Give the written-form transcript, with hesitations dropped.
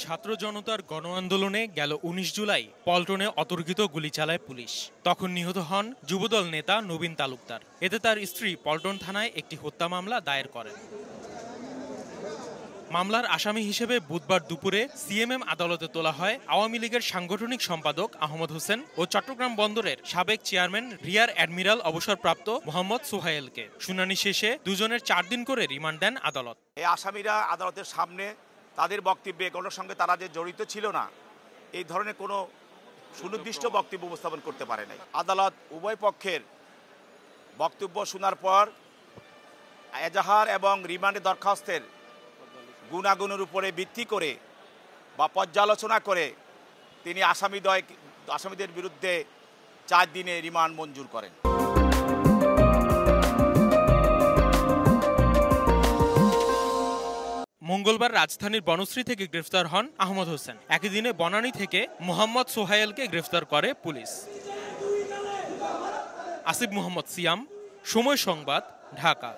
ছাত্র জনতার গণ আন্দোলনে গেল ১৯ জুলাই পল্টনে অতর্কিত গুলি চালায় পুলিশ। তখন নিহত হন যুবদল নেতা নবীন তালুকদার। এতে তার স্ত্রী পল্টন থানায় একটি হত্যা মামলা দায়ের করেন। মামলার আসামি হিসেবে বুধবার দুপুরে সিএমএম আদালতে তোলা হয় আওয়ামী লীগের সাংগঠনিক সম্পাদক আহমদ হোসেন ও চট্টগ্রাম বন্দরের সাবেক চেয়ারম্যান রিয়ার অ্যাডমিরাল অবসরপ্রাপ্ত মোহাম্মদ সোহায়েলকে। শুনানি শেষে দুজনের ৪ দিন করে রিমান্ড দেন আদালত। এই আসামিরা আদালতের সামনে তাদের বক্তব্যে এগুলোর সঙ্গে তারা যে জড়িত ছিল না এই ধরনের কোনো সুনির্দিষ্ট বক্তব্য উপস্থাপন করতে পারে নাই। আদালত উভয় পক্ষের বক্তব্য শোনার পর এজাহার এবং রিমান্ডের দরখাস্তের গুণাগুণের উপরে ভিত্তি করে বা পর্যালোচনা করে তিনি আসামিদের বিরুদ্ধে ৪ দিনের রিমান্ড মঞ্জুর করেন। মঙ্গলবার রাজধানীর বনশ্রী থেকে গ্রেফতার হন আহমদ হোসেন। একই দিনে বনানী থেকে মোহাম্মদ সোহায়েলকে গ্রেফতার করে পুলিশ। আসিফ মোহাম্মদ সিয়াম, সময় সংবাদ, ঢাকা।